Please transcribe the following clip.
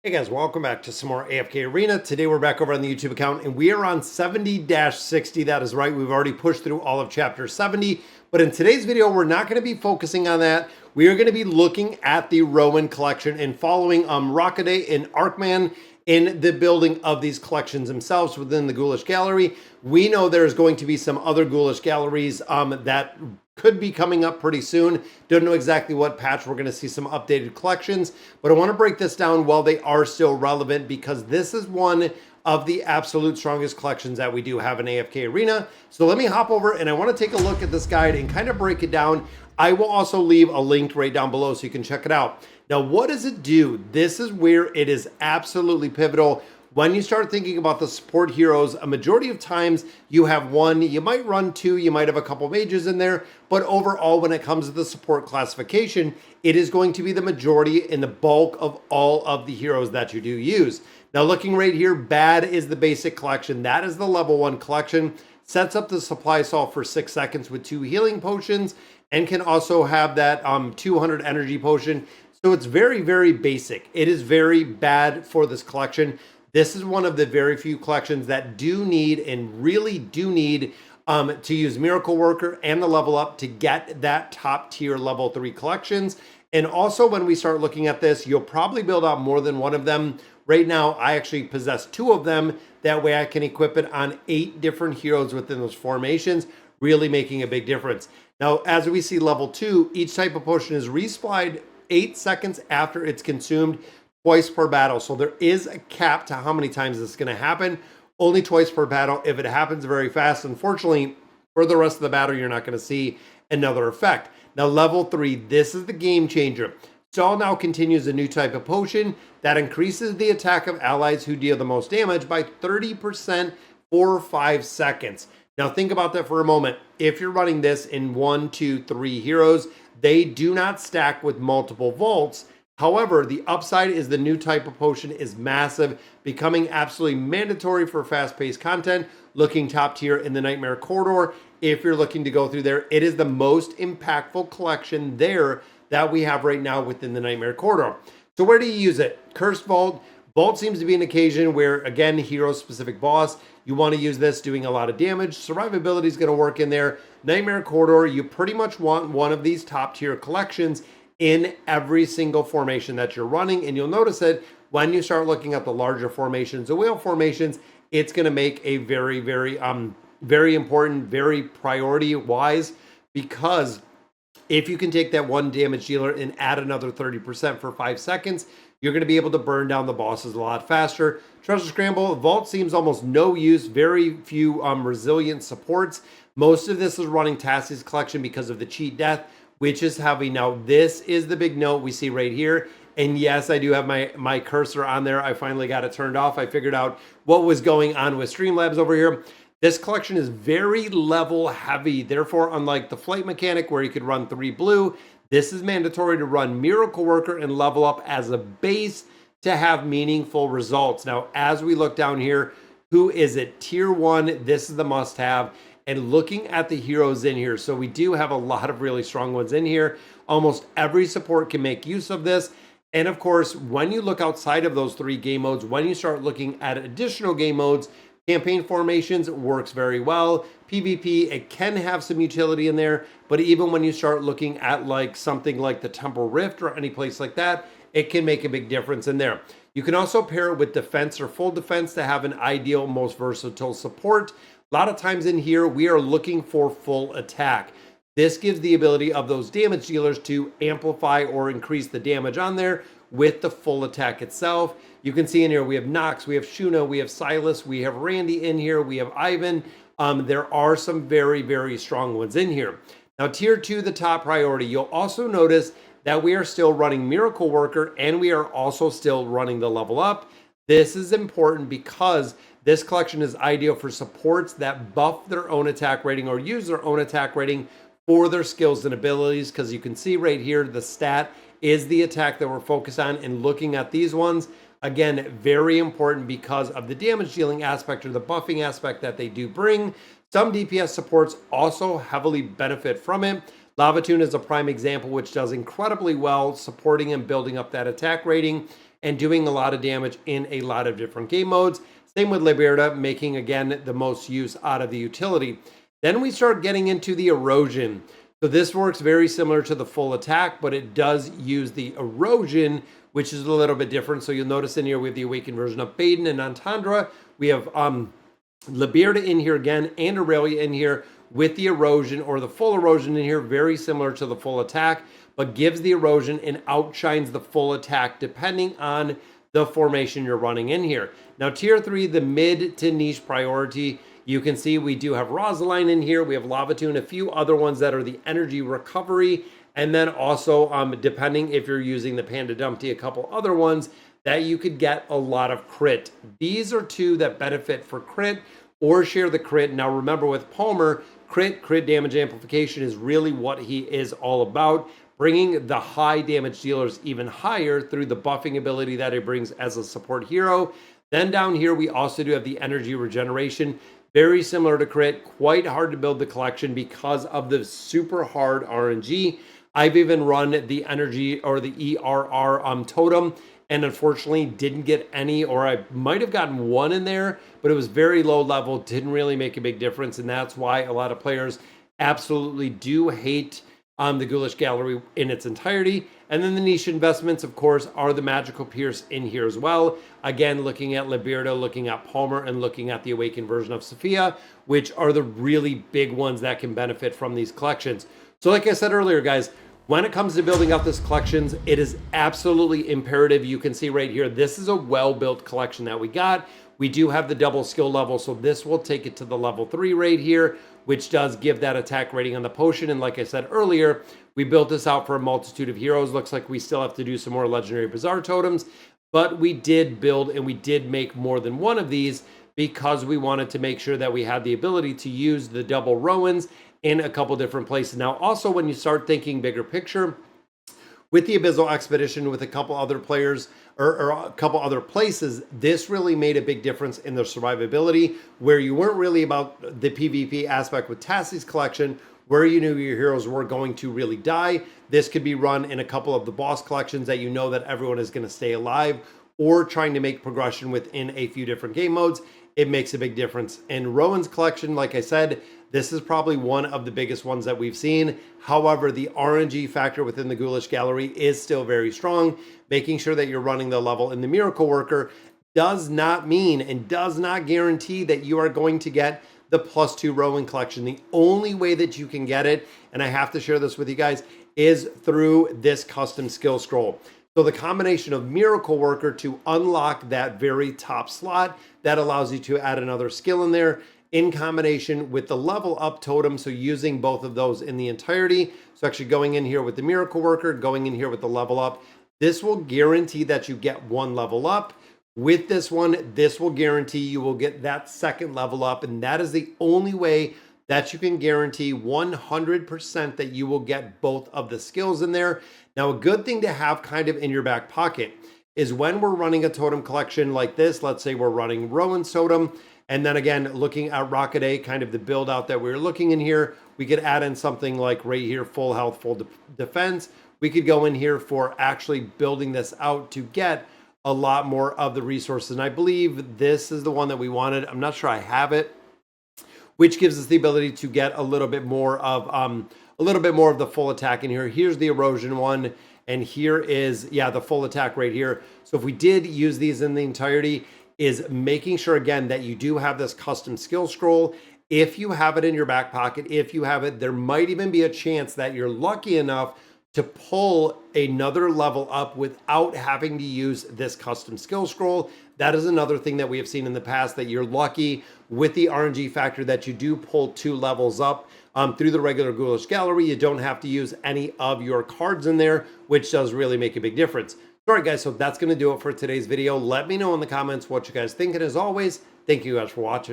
Hey guys, welcome back to some more AFK Arena. Today we're back over on the YouTube account and we are on 70-60. That is right, we've already pushed through all of chapter 70. But in today's video, we're not going to be focusing on that. We are going to be looking at the Rowan collection and following Rockaday and Arkman in the building of these collections themselves within the Ghoulish Gallery. We know there's going to be some other Ghoulish Galleries that could be coming up pretty soon. Don't know exactly what patch we're going to see some updated collections, but I want to break this down while they are still relevant because this is one of the absolute strongest collections that we do have in AFK Arena. So let me hop over and I want to take a look at this guide and kind of break it down. I will also leave a link right down below so you can check it out. Now, what does it do? This is where it is absolutely pivotal. When you start thinking about the support heroes, a majority of times you have one, you might run two, you might have a couple mages in there, but overall when it comes to the support classification, it is going to be the majority and the bulk of all of the heroes that you do use. Now looking right here, bad is the basic collection. That is the level 1 collection. Sets up the supply salt for 6 seconds with 2 healing potions and can also have that 200 energy potion. So it's very, very basic. It is very bad for this collection. This is one of the very few collections that do need and really do need to use Miracle Worker and the level up to get that top tier level 3 collections. And also when we start looking at this, you'll probably build out more than one of them. Right now, I actually possess 2 of them. That way I can equip it on 8 different heroes within those formations, really making a big difference. Now, as we see level 2, each type of potion is resupplied 8 seconds after it's consumed, twice per battle. So there is a cap to how many times this is going to happen. Only twice per battle. If it happens very fast, unfortunately, for the rest of the battle, you're not going to see another effect. Now, level 3, this is the game changer. Stall now continues a new type of potion that increases the attack of allies who deal the most damage by 30% for 5 seconds. Now, think about that for a moment. If you're running this in 1, 2, 3 heroes, they do not stack with multiple vaults. However, the upside is the new type of potion is massive, becoming absolutely mandatory for fast-paced content, looking top tier in the Nightmare Corridor. If you're looking to go through there, it is the most impactful collection there that we have right now within the Nightmare Corridor. So where do you use it? Cursed Vault. Vault seems to be an occasion where, again, hero-specific boss, you want to use this doing a lot of damage. Survivability is going to work in there. Nightmare Corridor, you pretty much want one of these top-tier collections in every single formation that you're running. And you'll notice that when you start looking at the larger formations, the whale formations, it's going to make a very, very important, very priority wise, because if you can take that 1 damage dealer and add another 30% for 5 seconds, you're going to be able to burn down the bosses a lot faster. Treasure Scramble, Vault seems almost no use, very few resilient supports. Most of this is running Tassie's collection because of the cheat death, which is heavy. Now, this is the big note we see right here. And yes, I do have my cursor on there. I finally got it turned off. I figured out what was going on with Streamlabs over here. This collection is very level heavy. Therefore, unlike the flight mechanic where you could run 3 blue, this is mandatory to run Miracle Worker and level up as a base to have meaningful results. Now, as we look down here, who is it? Tier 1, this is the must-have. And looking at the heroes in here, so we do have a lot of really strong ones in here. Almost every support can make use of this. And of course, when you look outside of those 3 game modes, when you start looking at additional game modes, campaign formations works very well. PvP, it can have some utility in there, but even when you start looking at like something like the Temple Rift or any place like that, it can make a big difference in there. You can also pair it with defense or full defense to have an ideal, most versatile support. A lot of times in here, we are looking for full attack. This gives the ability of those damage dealers to amplify or increase the damage on there with the full attack itself. You can see in here, we have Nox, we have Shuna, we have Silas, we have Randy in here, we have Ivan. There are some very, very strong ones in here. Now, tier 2, the top priority, you'll also notice that we are still running Miracle Worker and we are also still running the level up. This is important because this collection is ideal for supports that buff their own attack rating or use their own attack rating for their skills and abilities, because you can see right here, the stat is the attack that we're focused on. And looking at these ones, again, very important because of the damage dealing aspect or the buffing aspect that they do bring. Some DPS supports also heavily benefit from it. Lavatoon is a prime example, which does incredibly well supporting and building up that attack rating. and doing a lot of damage in a lot of different game modes. Same with Liberta, making again the most use out of the utility. Then we start getting into the erosion. So this works very similar to the full attack, but it does use the erosion, which is a little bit different. So you'll notice in here we have the awakened version of Baden and Entendre. We have Liberta in here again and Aurelia in here with the erosion or the full erosion in here, very similar to the full attack, but gives the erosion and outshines the full attack depending on the formation you're running in here. Now, tier 3, the mid to niche priority, you can see we do have Rosaline in here. We have Lavatune, a few other ones that are the energy recovery. And then also, depending if you're using the Panda Dumpty, a couple other ones that you could get a lot of crit. These are two that benefit for crit or share the crit. Now, remember with Palmer, crit damage amplification is really what he is all about, bringing the high damage dealers even higher through the buffing ability that he brings as a support hero. Then down here, we also do have the energy regeneration, very similar to crit, quite hard to build the collection because of the super hard RNG. I've even run the energy or the ERR totem and unfortunately didn't get any, or I might have gotten one in there, but it was very low level, didn't really make a big difference. And that's why a lot of players absolutely do hate the Ghoulish Gallery in its entirety. And then the niche investments, of course, are the Magical Pierce in here as well. Again, looking at Liberta, looking at Palmer, and looking at the Awakened version of Sophia, which are the really big ones that can benefit from these collections. So like I said earlier, guys, when it comes to building out this collections, it is absolutely imperative. You can see right here, this is a well-built collection that we got. We do have the double skill level, so this will take it to the level 3 right here, which does give that attack rating on the potion. And like I said earlier, we built this out for a multitude of heroes. Looks like we still have to do some more legendary bizarre totems, but we did build and we did make more than one of these because we wanted to make sure that we had the ability to use the double Rowans in a couple different places. Now, also when you start thinking bigger picture, with the Abyssal Expedition, with a couple other players or a couple other places, this really made a big difference in their survivability, where you weren't really about the PvP aspect with Tassie's collection, where you knew your heroes were going to really die. This could be run in a couple of the boss collections that you know that everyone is going to stay alive, or trying to make progression within a few different game modes. It makes a big difference. And Rowan's collection, like I said, this is probably one of the biggest ones that we've seen. However, the RNG factor within the Ghoulish Gallery is still very strong. Making sure that you're running the level in the Miracle Worker does not mean and does not guarantee that you are going to get the +2 Rowan collection. The only way that you can get it, and I have to share this with you guys, is through this custom skill scroll. So the combination of Miracle Worker to unlock that very top slot, that allows you to add another skill in there, in combination with the level up totem. So using both of those in the entirety. So actually going in here with the Miracle Worker, going in here with the level up, this will guarantee that you get one level up. With this one, this will guarantee you will get that second level up. And that is the only way that you can guarantee 100% that you will get both of the skills in there. Now, a good thing to have kind of in your back pocket is when we're running a totem collection like this, let's say we're running Rowan's totem, and then again, looking at Rocket A, kind of the build out that we're looking in here, we could add in something like right here, full health, full defense. We could go in here for actually building this out to get a lot more of the resources. And I believe this is the one that we wanted. I'm not sure I have it, which gives us the ability to get a little bit more of the full attack in here. Here's the erosion one, and here is, yeah, the full attack right here. So if we did use these in the entirety, is making sure again that you do have this custom skill scroll. If you have it in your back pocket, if you have it, there might even be a chance that you're lucky enough to pull another level up without having to use this custom skill scroll. That is another thing that we have seen in the past, that you're lucky with the RNG factor that you do pull 2 levels up through the regular Ghoulish Gallery. You don't have to use any of your cards in there, which does really make a big difference. All right, guys, so that's going to do it for today's video. Let me know in the comments what you guys think. And as always, thank you guys for watching.